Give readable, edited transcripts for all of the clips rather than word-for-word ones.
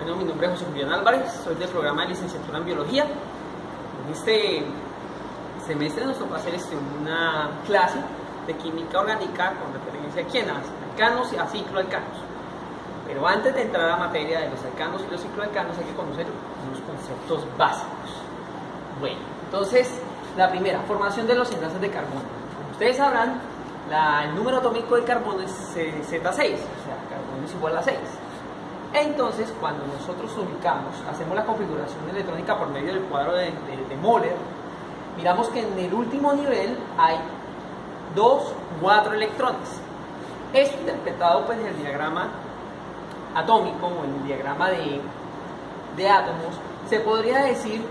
Bueno, mi nombre es José Julián Álvarez, soy del programa de licenciatura en Biología. En este semestre nos tocó hacer una clase de química orgánica con referencia aquí a alcanos y a cicloalcanos. Pero antes de entrar a la materia de los alcanos y los cicloalcanos hay que conocer unos conceptos básicos. Bueno, entonces, la primera, formación de los enlaces de carbono. Como ustedes sabrán, el número atómico del carbono es Z6, o sea, carbono es igual a 6. Entonces, cuando nosotros ubicamos, hacemos la configuración electrónica por medio del cuadro de Moller, miramos que en el último nivel hay 4 electrones. Esto interpretado pues en el diagrama atómico o en el diagrama de átomos, se podría decir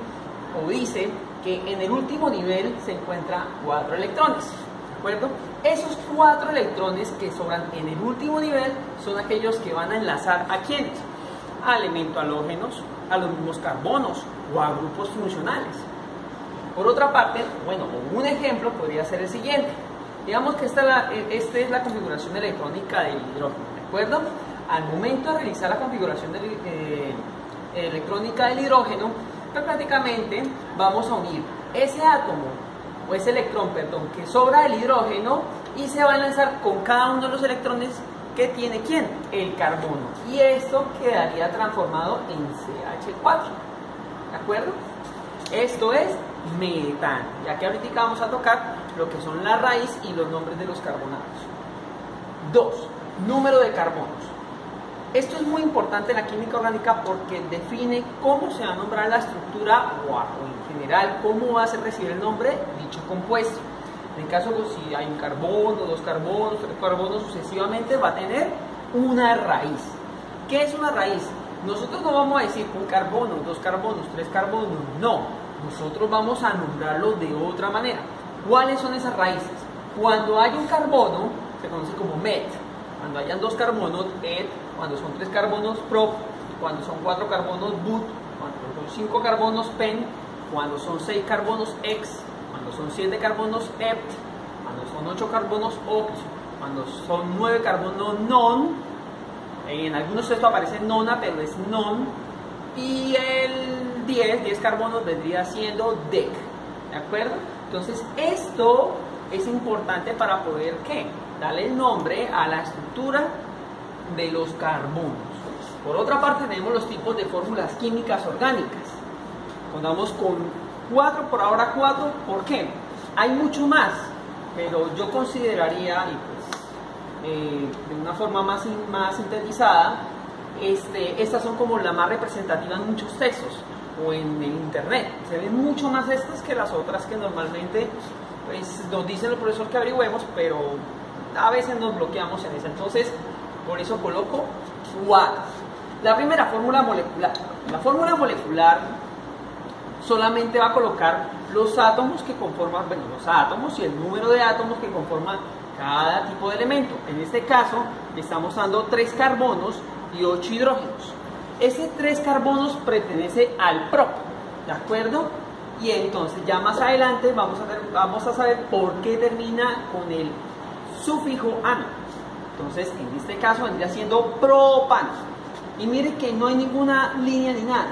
o dice que en el último nivel se encuentran 4 electrones, ¿de acuerdo? Esos 4 electrones que sobran en el último nivel son aquellos que van a enlazar a ¿quiénes? A elementos halógenos, a los mismos carbonos o a grupos funcionales. Por otra parte, bueno, un ejemplo podría ser el siguiente. Digamos que esta es la configuración electrónica del hidrógeno, ¿de acuerdo? Al momento de realizar la configuración electrónica del hidrógeno, pues prácticamente vamos a unir ese átomo o ese electrón, perdón, que sobra del hidrógeno y se va a lanzar con cada uno de los electrones que tiene ¿quién? El carbono. Y esto quedaría transformado en CH4, ¿de acuerdo? Esto es metano, ya que ahorita vamos a tocar lo que son la raíz y los nombres de los carbonatos. 2. Número de carbonos. Esto es muy importante en la química orgánica porque define cómo se va a nombrar la estructura o en general cómo va a recibir el nombre dicho compuesto. En el caso de si hay un carbono, 2 carbonos, 3 carbonos sucesivamente, va a tener una raíz. ¿Qué es una raíz? Nosotros no vamos a decir un carbono, 2 carbonos, 3 carbonos, no. Nosotros vamos a nombrarlo de otra manera. ¿Cuáles son esas raíces? Cuando hay un carbono, se conoce como met. Cuando hayan 2 carbonos, et. Cuando son 3 carbonos, prop. Cuando son 4 carbonos, but. Cuando son 5 carbonos, pen. Cuando son 6 carbonos, ex. Cuando son 7 carbonos, ept. Cuando son 8 carbonos, oct. Cuando son 9 carbonos, non. En algunos textos aparece nona, pero es non. Y el 10 carbonos vendría siendo dec. ¿De acuerdo? Entonces, esto es importante para poder, ¿qué? Darle el nombre a la estructura de los carbonos. Por otra parte, tenemos los tipos de fórmulas químicas orgánicas. Contamos con 4, por ahora 4. ¿Por qué? Hay mucho más, pero yo consideraría, de una forma más sintetizada, estas son como la más representativa en muchos textos o en el internet. Se ven mucho más estas que las otras que normalmente pues, nos dicen los profesores que averigüemos, pero a veces nos bloqueamos en esa. Entonces, por eso coloco 4. La primera, fórmula molecular. La fórmula molecular solamente va a colocar los átomos que conforman, bueno, los átomos y el número de átomos que conforman cada tipo de elemento. En este caso, estamos dando 3 carbonos y 8 hidrógenos. Ese 3 carbonos pertenece al prop, ¿de acuerdo? Y entonces ya más adelante vamos a saber por qué termina con el sufijo ano. Entonces, en este caso vendría siendo propano. Y mire que no hay ninguna línea ni nada.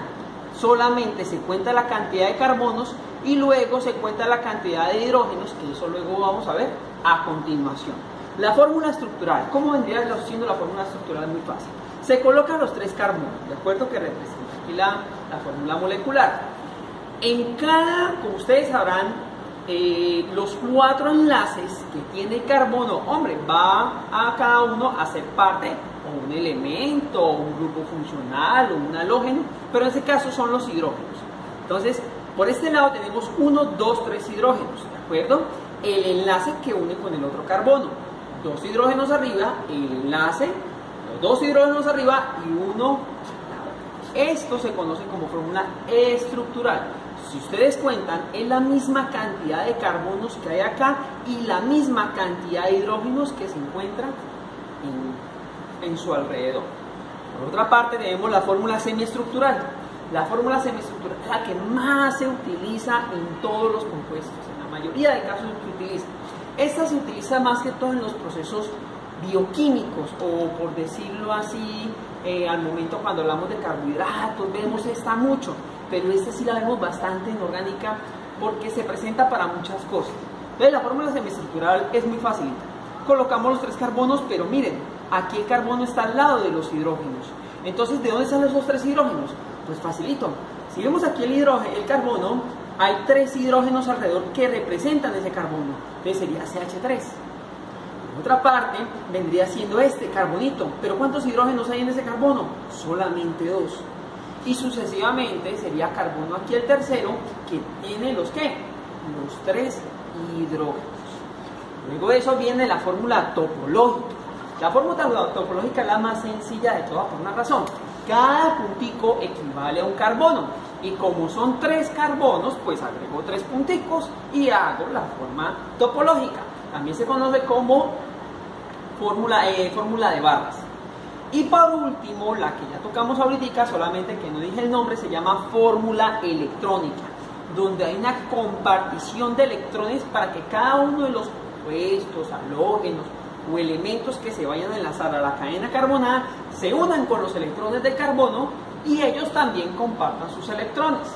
Solamente se cuenta la cantidad de carbonos y luego se cuenta la cantidad de hidrógenos, que eso luego vamos a ver a continuación. La fórmula estructural. ¿Cómo vendría siendo la fórmula estructural? Muy fácil. Se colocan los 3 carbonos, ¿de acuerdo? Que representa aquí la fórmula molecular. En cada, como ustedes sabrán, los 4 enlaces que tiene el carbono, hombre, va a cada uno a ser parte o un elemento, o un grupo funcional, o un halógeno, pero en este caso son los hidrógenos. Entonces, por este lado tenemos 1, 2, 3 hidrógenos, ¿de acuerdo? El enlace que une con el otro carbono. 2 hidrógenos arriba, el enlace, los 2 hidrógenos arriba y 1. Esto se conoce como fórmula estructural. Si ustedes cuentan, es la misma cantidad de carbonos que hay acá y la misma cantidad de hidrógenos que se encuentran en su alrededor. Por otra parte, tenemos la fórmula semiestructural. La fórmula semiestructural es la que más se utiliza en todos los compuestos. En la mayoría de casos se utiliza. Esta se utiliza más que todo en los procesos bioquímicos o, por decirlo así, al momento cuando hablamos de carbohidratos, vemos esta mucho, pero esta sí la vemos bastante inorgánica porque se presenta para muchas cosas. Entonces la fórmula semiestructural es muy fácil. Colocamos los 3 carbonos, pero miren, aquí el carbono está al lado de los hidrógenos. Entonces, ¿de dónde salen esos 3 hidrógenos? Pues facilito. Si vemos aquí el carbono, hay 3 hidrógenos alrededor que representan ese carbono. Entonces sería CH3. Por otra parte, vendría siendo este carbonito. ¿Pero cuántos hidrógenos hay en ese carbono? Solamente 2. Y sucesivamente sería carbono aquí el tercero, que tiene los ¿qué? Los 3 hidrógenos. Luego de eso viene la fórmula topológica. La fórmula topológica es la más sencilla de todas por una razón. Cada puntico equivale a un carbono. Y como son 3 carbonos, pues agrego 3 punticos y hago la forma topológica. También se conoce como fórmula de barras. Y por último, la que ya tocamos ahorita, solamente que no dije el nombre, se llama fórmula electrónica, donde hay una compartición de electrones para que cada uno de los compuestos, halógenos o elementos que se vayan a enlazar a la cadena carbonada se unan con los electrones del carbono y ellos también compartan sus electrones.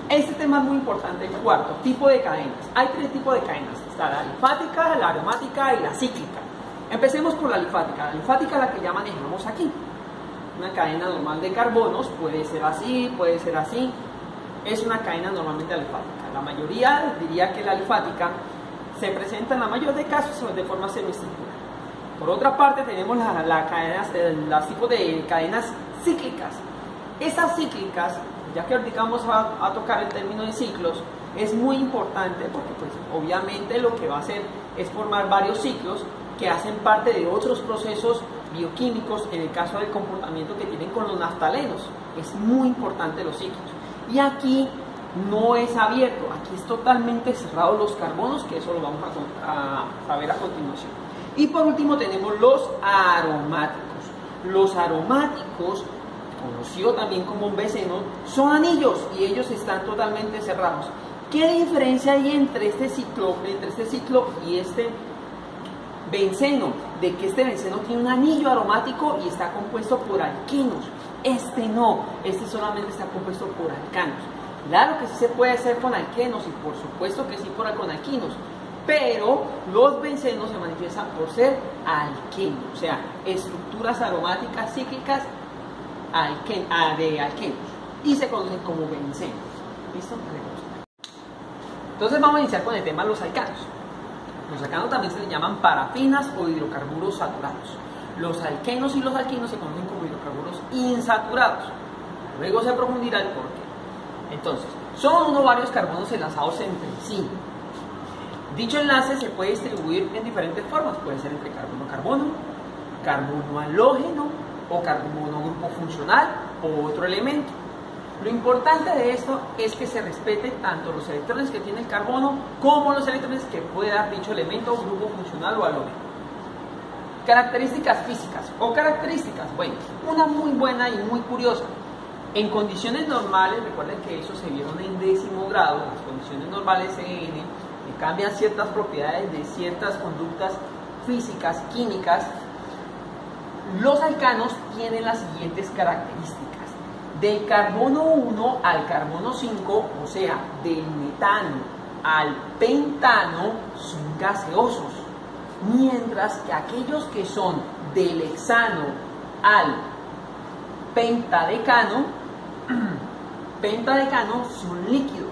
Este tema es muy importante. El cuarto, tipo de cadenas. Hay 3 tipos de cadenas. Está la alifática, la aromática y la cíclica. Empecemos por la alifática. La alifática es la que ya manejamos aquí. Una cadena normal de carbonos, puede ser así, puede ser así. Es una cadena normalmente alifática. La mayoría diría que la alifática se presenta en la mayoría de casos de forma semicircular. Por otra parte tenemos los tipos de cadenas cíclicas. Estas cíclicas, ya que ahorita vamos a tocar el término de ciclos, es muy importante porque pues obviamente lo que va a hacer es formar varios ciclos que hacen parte de otros procesos bioquímicos, en el caso del comportamiento que tienen con los naftalenos. Es muy importante los ciclos. Y aquí no es abierto, aquí es totalmente cerrado los carbonos, que eso lo vamos a ver a continuación. Y por último tenemos los aromáticos. Los aromáticos, conocido también como un benceno, son anillos y ellos están totalmente cerrados. ¿Qué diferencia hay entre este ciclo y este benceno? De que este benceno tiene un anillo aromático y está compuesto por alquenos. Este no, este solamente está compuesto por alcanos. Claro que sí se puede hacer con alquenos y por supuesto que sí con alquinos, pero los bencenos se manifiestan por ser alquenos, o sea, estructuras aromáticas cíclicas de alquenos y se conocen como bencenos. ¿Listo? Entonces vamos a iniciar con el tema de los alcanos. Los alcanos también se les llaman parafinas o hidrocarburos saturados. Los alquenos y los alquinos se conocen como hidrocarburos insaturados. Luego se profundizará el porqué. Entonces, son varios carbonos enlazados entre sí. Dicho enlace se puede distribuir en diferentes formas. Puede ser entre carbono-carbono, carbono halógeno o carbono grupo funcional o otro elemento. Lo importante de esto es que se respete tanto los electrones que tiene el carbono como los electrones que puede dar dicho elemento, grupo funcional o halógeno. Características físicas o características, bueno, una muy buena y muy curiosa. En condiciones normales, recuerden que eso se vieron en 10º grado, en las condiciones normales CN, que cambian ciertas propiedades de ciertas conductas físicas, químicas. Los alcanos tienen las siguientes características. Del carbono 1 al carbono 5, o sea, del metano al pentano, son gaseosos. Mientras que aquellos que son del hexano al pentadecano son líquidos,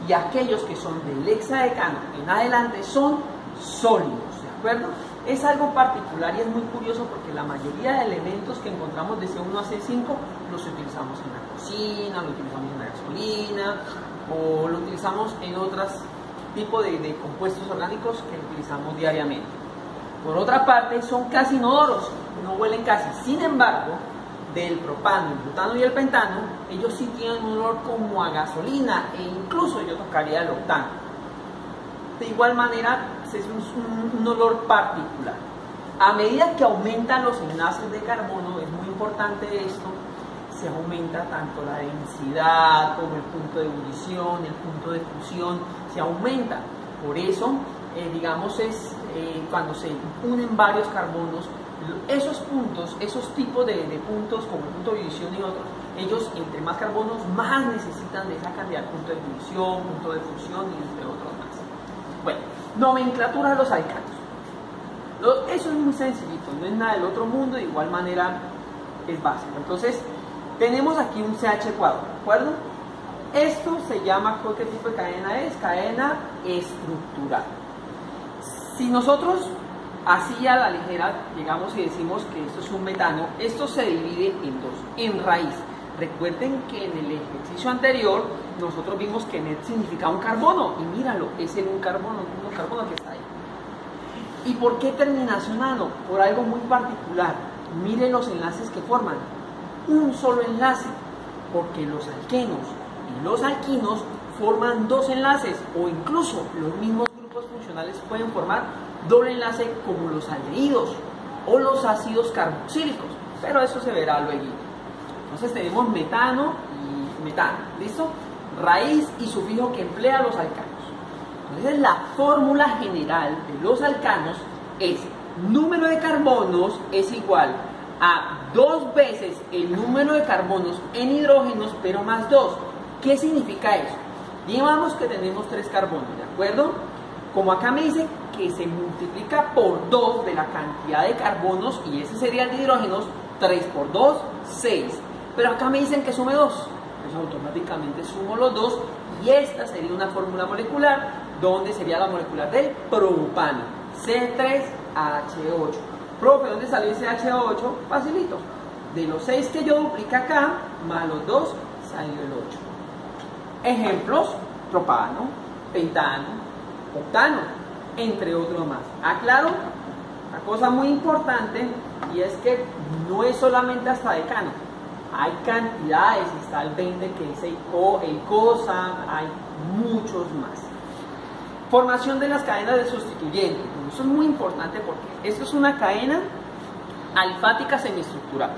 y aquellos que son del hexadecano en adelante son sólidos, ¿de acuerdo? Es algo particular y es muy curioso porque la mayoría de elementos que encontramos de C1 a C5 los utilizamos en la cocina, lo utilizamos en la gasolina o lo utilizamos en otros tipos de compuestos orgánicos que utilizamos diariamente. Por otra parte, son casi inodoros, no huelen casi. Sin embargo, del propano, el butano y el pentano, ellos sí tienen un olor como a gasolina e incluso yo tocaría el octano. De igual manera, es un olor particular. A medida que aumentan los enlaces de carbono, es muy importante esto, se aumenta tanto la densidad como el punto de ebullición, el punto de fusión, se aumenta. Por eso, digamos, cuando se unen varios carbonos, esos puntos, esos tipos de puntos como el punto de ebullición y otros, ellos entre más carbonos más necesitan de esa cantidad de punto de ebullición, punto de fusión y entre otros más. Bueno, nomenclatura de los alcanos. Eso es muy sencillito, no es nada del otro mundo, de igual manera es básico. Entonces, tenemos aquí un CH cuadro, ¿de acuerdo? Esto se llama, ¿qué tipo de cadena es? Cadena estructural. Si nosotros así a la ligera llegamos y decimos que esto es un metano, esto se divide en dos, en raíz. Recuerden que en el ejercicio anterior nosotros vimos que net significa un carbono, y míralo, es el un carbono que está ahí. ¿Y por qué terminación ano? Por algo muy particular. Miren los enlaces que forman. Un solo enlace, porque los alquenos y los alquinos forman dos enlaces, o incluso los mismos grupos funcionales pueden formar doble enlace como los aldehídos o los ácidos carboxílicos, pero eso se verá luego. Entonces tenemos metano y metano, ¿listo? Raíz y sufijo que emplea los alcanos. Entonces la fórmula general de los alcanos es número de carbonos es igual a 2 veces el número de carbonos en hidrógenos, pero más 2. ¿Qué significa eso? Digamos que tenemos 3 carbonos, ¿de acuerdo? Como acá me dice que se multiplica por 2 de la cantidad de carbonos, y ese sería el de hidrógenos, 3 por 2, 6. Pero acá me dicen que sume 2, pues automáticamente sumo los 2, y esta sería una fórmula molecular, donde sería la molecular del propano, C3H8. Profe, ¿dónde salió ese H8? Facilito. De los 6 que yo dupliqué acá, más los 2, salió el 8. Ejemplos: propano, pentano, octano, entre otros más. Aclaro, una cosa muy importante, y es que no es solamente hasta decano. Hay cantidades, está el 20 que es el COSA, hay muchos más. Formación de las cadenas de sustituyente. Eso es muy importante porque esto es una cadena alifática semiestructural.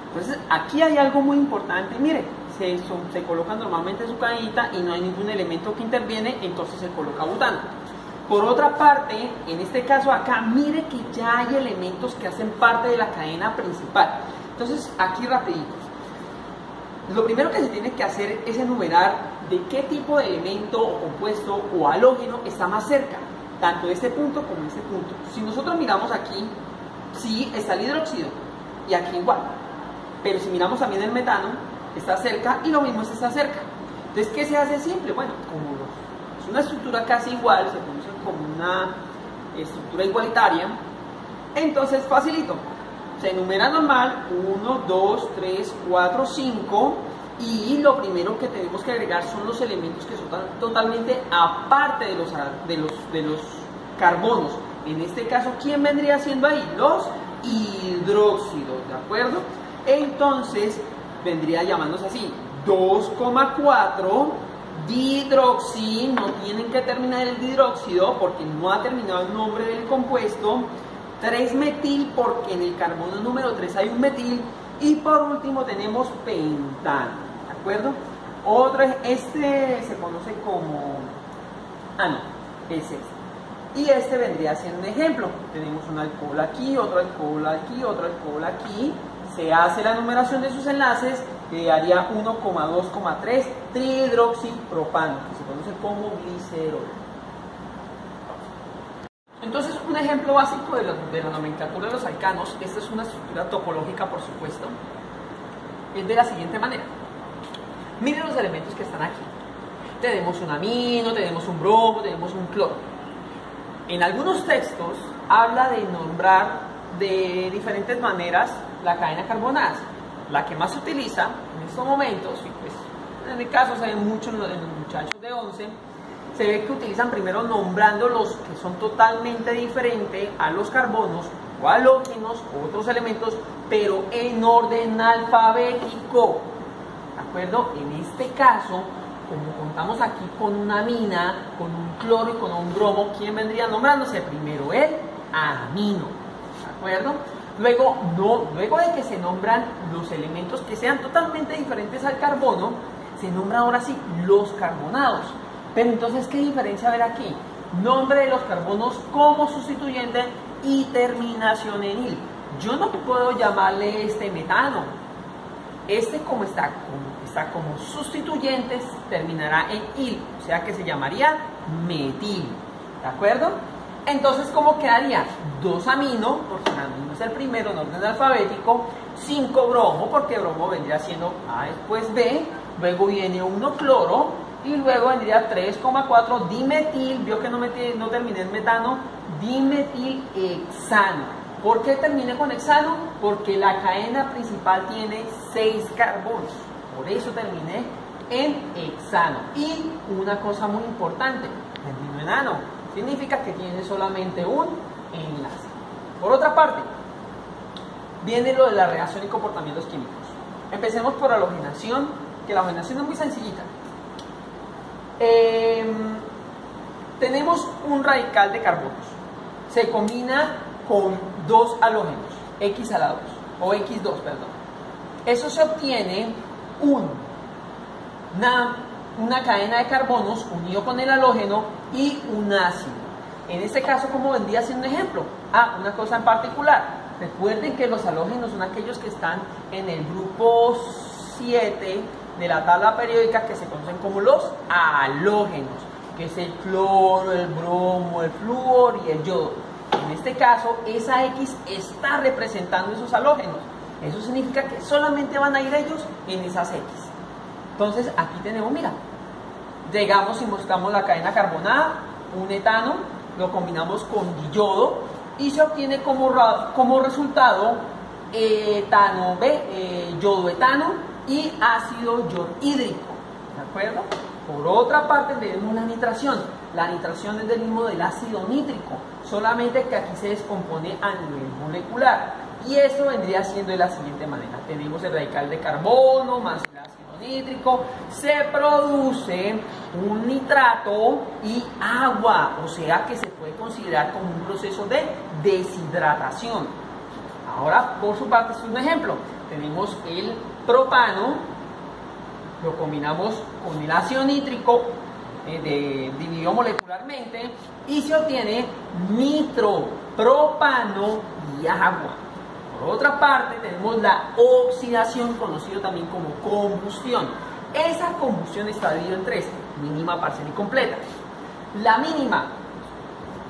Entonces aquí hay algo muy importante. Mire, se coloca normalmente su cadenita y no hay ningún elemento que interviene, entonces se coloca butano. Por otra parte, en este caso acá, mire que ya hay elementos que hacen parte de la cadena principal. Entonces aquí rapidito. Lo primero que se tiene que hacer es enumerar de qué tipo de elemento o compuesto o halógeno está más cerca, tanto este punto como este punto. Si nosotros miramos aquí, sí está el hidróxido, y aquí igual. Pero si miramos también el metano, está cerca, y lo mismo está cerca. Entonces, ¿qué se hace simple? Bueno, como es una estructura casi igual, se conoce como una estructura igualitaria, entonces facilito. Se enumera normal, 1, 2, 3, 4, 5, y lo primero que tenemos que agregar son los elementos que son totalmente aparte de los carbonos. En este caso, ¿quién vendría siendo ahí? Los hidróxidos, ¿de acuerdo? Entonces, vendría llamándose así, 2,4 dihidroxi, no tienen que terminar el dihidróxido porque no ha terminado el nombre del compuesto, 3-metil porque en el carbono número 3 hay un metil, y por último tenemos pentano, ¿de acuerdo? Otro es este, se conoce como, no, es este, y este vendría siendo un ejemplo. Tenemos un alcohol aquí, otro alcohol aquí, otro alcohol aquí. Se hace la numeración de sus enlaces, que daría 1,2,3 trihidroxipropano, que se conoce como glicerol. Entonces, un ejemplo básico de la nomenclatura de los alcanos, esta es una estructura topológica, por supuesto, es de la siguiente manera. Miren los elementos que están aquí. Tenemos un amino, tenemos un bromo, tenemos un cloro. En algunos textos habla de nombrar de diferentes maneras la cadena carbonasa. La que más se utiliza en estos momentos, y pues en mi caso se ve mucho en los muchachos de 11, se ve que utilizan primero nombrando los que son totalmente diferentes a los carbonos o halógenos o otros elementos, pero en orden alfabético, ¿de acuerdo? En este caso, como contamos aquí con una amina, con un cloro y con un bromo, ¿quién vendría nombrándose? Primero el amino, ¿de acuerdo? Luego de que se nombran los elementos que sean totalmente diferentes al carbono, se nombran ahora sí los carbonados. Pero entonces, ¿qué diferencia haber aquí? Nombre de los carbonos como sustituyente y terminación en -il. yo no puedo llamarle este metano. Este como está como sustituyentes terminará en il, o sea que se llamaría metil, ¿de acuerdo? Entonces, ¿cómo quedaría? 2 amino, porque el amino es el primero en orden alfabético, 5 bromo, porque bromo vendría siendo A después B, luego viene 1 cloro, y luego vendría 3,4 dimetil, vio que no terminé en metano, dimetilhexano. ¿Por qué terminé con hexano? Porque la cadena principal tiene 6 carbonos, por eso terminé en hexano. Y una cosa muy importante, termino en ano, significa que tiene solamente un enlace. Por otra parte, viene lo de la reacción y comportamientos químicos. Empecemos por la halogenación, que la halogenación es muy sencillita. Tenemos un radical de carbonos, se combina con 2 halógenos, X a la 2, o X2, perdón. Eso se obtiene una cadena de carbonos unido con el halógeno y un ácido. En este caso, ¿cómo vendría siendo un ejemplo? Una cosa en particular. Recuerden que los halógenos son aquellos que están en el grupo 7 de la tabla periódica, que se conocen como los halógenos, que es el cloro, el bromo, el flúor y el yodo. En este caso, esa X está representando esos halógenos. Eso significa que solamente van a ir ellos en esas X. Entonces, aquí tenemos, mira, llegamos y buscamos la cadena carbonada, un etano, lo combinamos con yodo y se obtiene como resultado etano B, yodoetano y ácido yorhídrico, ¿de acuerdo? Por otra parte tenemos la nitración. La nitración es del mismo del ácido nítrico, solamente que aquí se descompone a nivel molecular. Y eso vendría siendo de la siguiente manera. Tenemos el radical de carbono más el ácido nítrico, se produce un nitrato y agua, o sea que se puede considerar como un proceso de deshidratación. Ahora, por su parte, es un ejemplo. Tenemos el propano, lo combinamos con el ácido nítrico, dividido molecularmente, y se obtiene nitro, propano y agua. Por otra parte, tenemos la oxidación, conocido también como combustión. Esa combustión está dividida en 3, mínima, parcial y completa. La mínima,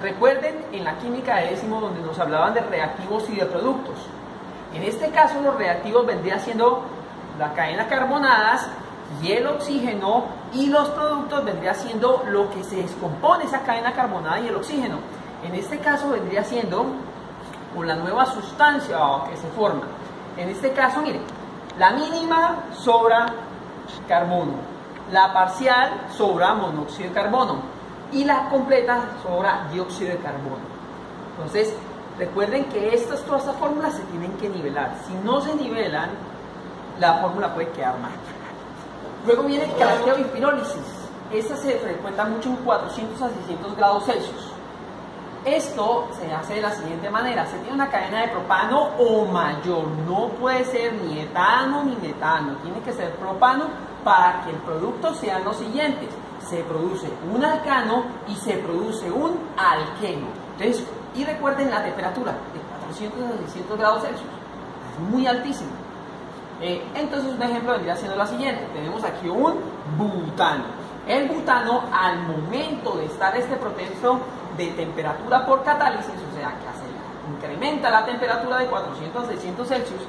recuerden en la química de décimo donde nos hablaban de reactivos y de productos. En este caso, los reactivos vendrían siendo la cadena carbonadas y el oxígeno, y los productos vendría siendo lo que se descompone esa cadena carbonada y el oxígeno. En este caso vendría siendo la nueva sustancia que se forma. En este caso, miren, la mínima sobra carbono, la parcial sobra monóxido de carbono y la completa sobra dióxido de carbono. Entonces, recuerden que todas estas fórmulas se tienen que nivelar. Si no se nivelan, la fórmula puede quedar mal. Luego viene craqueo y pirólisis. Esta se frecuenta mucho en 400 a 600 grados Celsius. Esto se hace de la siguiente manera. Se tiene una cadena de propano o mayor. No puede ser ni etano ni metano. Tiene que ser propano para que el producto sean los siguientes. Se produce un alcano y se produce un alqueno. Entonces, y recuerden la temperatura de 400 a 600 grados Celsius. Es muy altísima. Entonces un ejemplo vendría siendo la siguiente. Tenemos aquí un butano. El butano, al momento de estar este proceso de temperatura por catálisis, o sea que se incrementa la temperatura de 400 a 600 Celsius,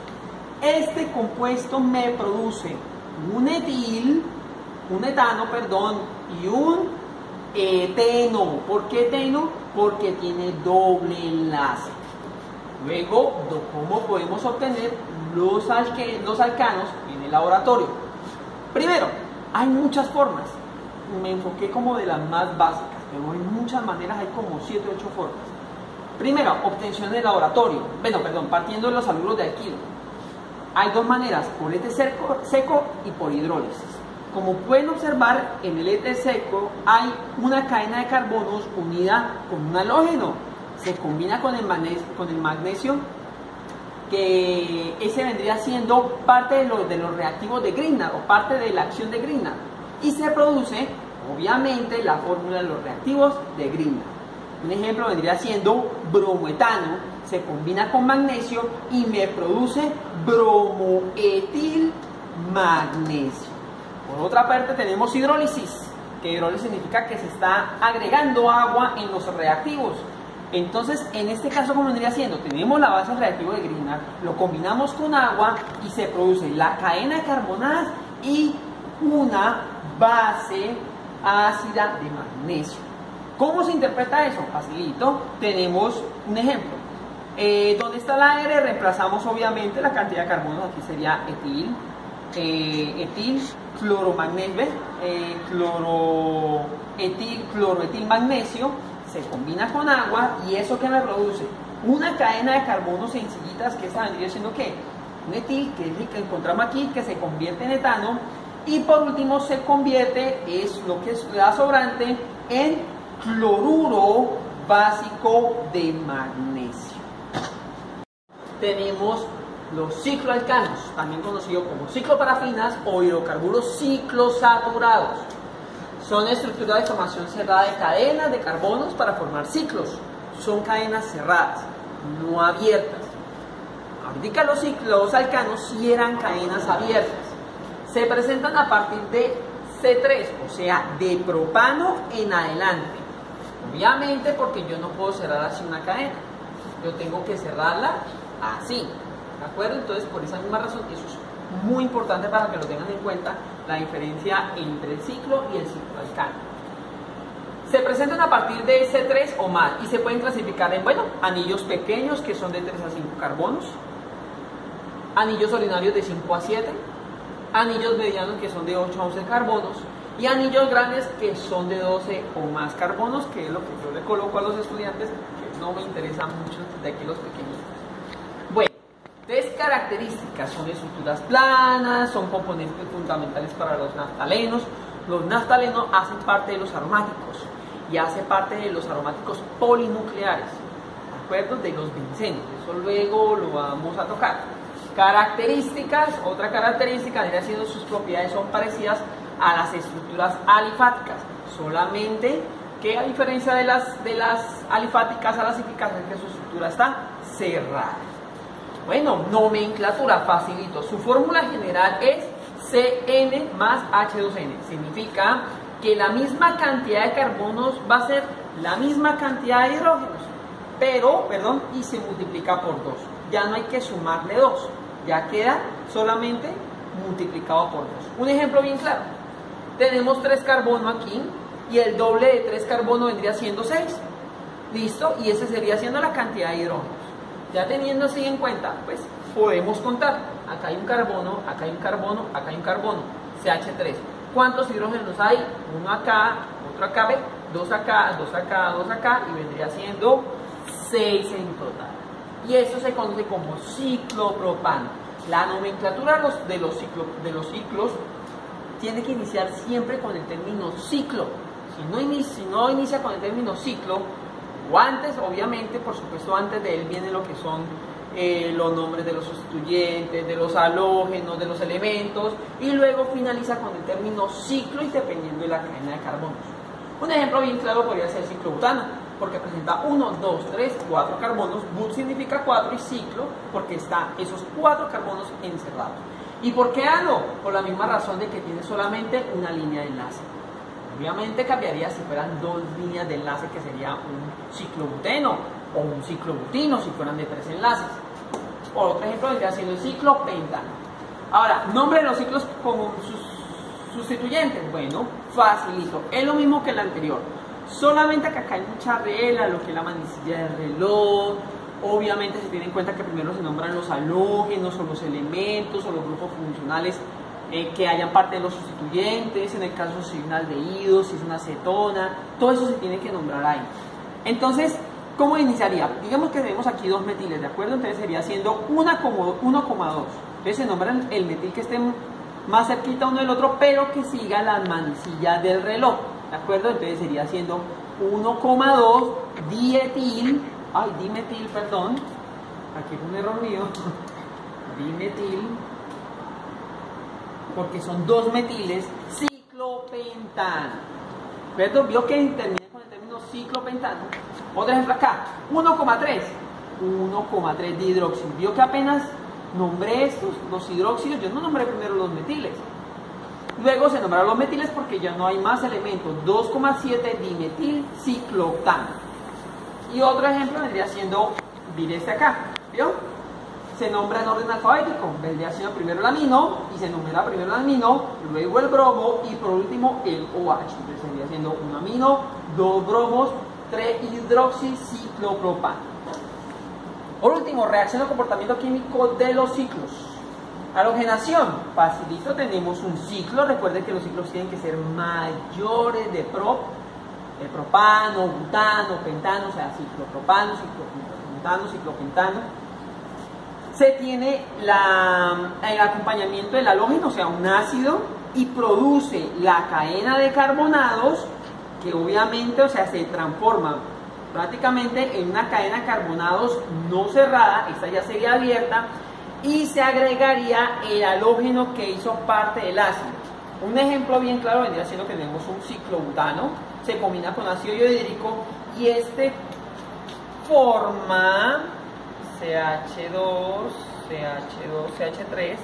este compuesto me produce un etano, y un eteno. ¿Por qué eteno? Porque tiene doble enlace. Luego, ¿cómo podemos obtener los alcanos en el laboratorio? Primero, hay muchas formas. Me enfoqué como de las más básicas, pero hay muchas maneras, hay como 7 o 8 formas. Primero, obtención en el laboratorio. Partiendo de los haluro de alquilo. Hay 2 maneras, por éter seco y por hidrólisis. Como pueden observar, en el éter seco hay una cadena de carbonos unida con un halógeno. Se combina con el magnesio, que ese vendría siendo parte de los reactivos de Grignard o parte de la acción de Grignard, y se produce obviamente la fórmula de los reactivos de Grignard. Un ejemplo vendría siendo bromoetano, se combina con magnesio y me produce bromoetil magnesio. Por otra parte tenemos hidrólisis, que hidrólisis significa que se está agregando agua en los reactivos. Entonces, en este caso, ¿cómo vendría siendo? Tenemos la base reactivo de Grignard, lo combinamos con agua y se produce la cadena de carbonadas y una base ácida de magnesio. ¿Cómo se interpreta eso? Facilito. Tenemos un ejemplo. Donde está la R, reemplazamos obviamente la cantidad de carbonos. Aquí sería etil, cloromagnesio, cloroetil magnesio, se combina con agua y eso que me produce una cadena de carbonos sencillitas, que esta vendría siendo ¿qué? Un etil, que es el que encontramos aquí, que se convierte en etano, y por último se convierte, es lo que da sobrante, en cloruro básico de magnesio. Tenemos los cicloalcanos, también conocidos como cicloparafinas o hidrocarburos ciclosaturados. Son estructuras de formación cerrada de cadenas de carbonos para formar ciclos. Son cadenas cerradas, no abiertas. Ahorita los alcanos sí eran cadenas abiertas. Se presentan a partir de C3, o sea, de propano en adelante. Obviamente porque yo no puedo cerrar así una cadena. Yo tengo que cerrarla así. ¿De acuerdo? Entonces, por esa misma razón, eso es muy importante para que lo tengan en cuenta, la diferencia entre el ciclo y el cicloalcano. Se presentan a partir de C3 o más y se pueden clasificar en, bueno, anillos pequeños que son de 3 a 5 carbonos, anillos ordinarios de 5 a 7, anillos medianos que son de 8 a 11 carbonos y anillos grandes que son de 12 o más carbonos, que es lo que yo le coloco a los estudiantes, que no me interesa mucho de aquí los pequeños. Bueno, tres características: son estructuras planas, son componentes fundamentales para los naftalenos. Los naftalenos hacen parte de los aromáticos y hacen parte de los aromáticos polinucleares, ¿de acuerdo? De los bencenos, eso luego lo vamos a tocar. Características, otra característica vendría siendo sus propiedades son parecidas a las estructuras alifáticas, solamente que a diferencia de las alifáticas a las cíclicas es que su estructura está cerrada. Bueno, nomenclatura, facilito. Su fórmula general es CN más H2N. Significa que la misma cantidad de carbonos va a ser la misma cantidad de hidrógenos, y se multiplica por 2. Ya no hay que sumarle 2, ya queda solamente multiplicado por 2. Un ejemplo bien claro. Tenemos 3 carbonos aquí y el doble de 3 carbonos vendría siendo 6. ¿Listo? Y ese sería siendo la cantidad de hidrógenos. Ya teniendo así en cuenta, pues podemos contar. Acá hay un carbono, acá hay un carbono, acá hay un carbono, CH3. ¿Cuántos hidrógenos hay? Uno acá, otro acá, 2 acá, 2 acá, 2 acá, y vendría siendo 6 en total. Y eso se conoce como ciclopropano. La nomenclatura de los ciclos tiene que iniciar siempre con el término ciclo. Si no inicia con el término ciclo, o antes, obviamente, por supuesto, antes de él viene lo que son los nombres de los sustituyentes, de los halógenos, de los elementos, y luego finaliza con el término ciclo y dependiendo de la cadena de carbonos. Un ejemplo bien claro podría ser ciclobutano, porque presenta 1, 2, 3, 4 carbonos. But significa 4 y ciclo porque está esos 4 carbonos encerrados. ¿Y por qué ano? Por la misma razón de que tiene solamente una línea de enlace. Obviamente cambiaría si fueran 2 líneas de enlace, que sería un ciclobuteno o un ciclobutino si fueran de 3 enlaces. Por otro ejemplo, vendría siendo el ciclopentano. Ahora, nombre de los ciclos como sus sustituyentes. Bueno, facilito. Es lo mismo que el anterior. Solamente que acá hay mucha regla, lo que es la manecilla del reloj. Obviamente se tiene en cuenta que primero se nombran los halógenos o los elementos o los grupos funcionales que hayan parte de los sustituyentes, en el caso si es un aldehído, si es una acetona, todo eso se tiene que nombrar ahí. Entonces, ¿cómo iniciaría? Digamos que tenemos aquí 2 metiles, ¿de acuerdo? Entonces sería siendo 1,2. Entonces se nombra el metil que esté más cerquita uno del otro, pero que siga las manecillas del reloj, ¿de acuerdo? Entonces sería siendo 1,2 dimetil, perdón, aquí es un error mío, dimetil, porque son 2 metiles, ciclopentano. ¿Verdad? Vio que termina con el término ciclopentano. Otro ejemplo acá, 1,3. 1,3 de hidróxido. Vio que apenas nombré estos, los hidróxidos, yo no nombré primero los metiles. Luego se nombraron los metiles porque ya no hay más elementos, 2,7 dimetilciclooctano. Y otro ejemplo vendría siendo, mire este acá, ¿vio? Se nombra en orden alfabético, vendría siendo primero el amino, y se numera primero el amino, luego el bromo, y por último el OH. Entonces vendría siendo un amino, 2 bromos, 3 hidroxiciclopropano. Por último, reacción o comportamiento químico de los ciclos. Halogenación, facilito, tenemos un ciclo, recuerden que los ciclos tienen que ser mayores de propano, butano, pentano, o sea, ciclopropano, ciclopentano, ciclopentano. Se tiene el acompañamiento del halógeno, o sea, un ácido, y produce la cadena de carbonados, que obviamente, o sea, se transforma prácticamente en una cadena de carbonados no cerrada, esta ya sería abierta, y se agregaría el halógeno que hizo parte del ácido. Un ejemplo bien claro vendría siendo que tenemos un ciclobutano, se combina con ácido iodídrico y este forma CH2, CH3,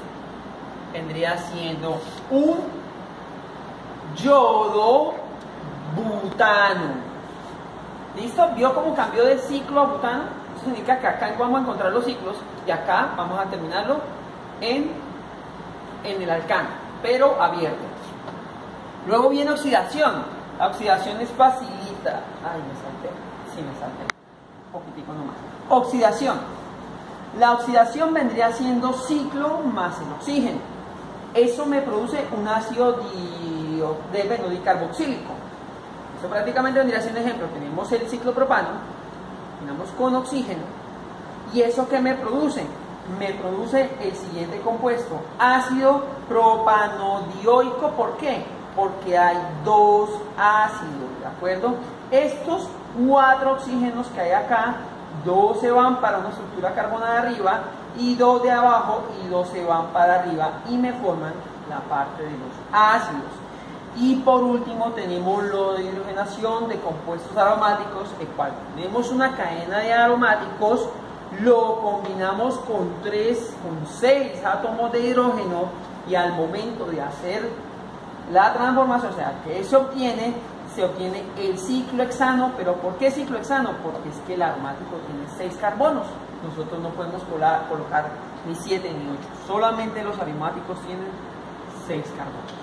vendría siendo un yodo butano. ¿Listo? ¿Vio cómo cambió de ciclo a butano? Eso significa que acá vamos a encontrar los ciclos y acá vamos a terminarlo en el alcano, pero abierto. Luego viene oxidación. La oxidación es facilita. Ay, me salté. Sí, me salté. Un poquitico nomás. Oxidación. La oxidación vendría siendo ciclo más el oxígeno. Eso me produce un ácido dicarboxílico. Eso prácticamente vendría siendo un ejemplo. Tenemos el ciclopropano, tenemos con oxígeno, y eso que me produce el siguiente compuesto, ácido propanodioico. ¿Por qué? Porque hay 2 ácidos, ¿de acuerdo? Estos 4 oxígenos que hay acá, 2 se van para una estructura carbonada arriba y 2 de abajo, y 2 se van para arriba y me forman la parte de los ácidos. Y por último tenemos lo de hidrogenación de compuestos aromáticos, el cual tenemos una cadena de aromáticos, lo combinamos con 6 átomos de hidrógeno, y al momento de hacer la transformación, o sea, que se obtiene el ciclohexano. ¿Pero por qué ciclohexano? Porque es que el aromático tiene 6 carbonos. Nosotros no podemos colocar ni 7 ni 8, solamente los aromáticos tienen 6 carbonos.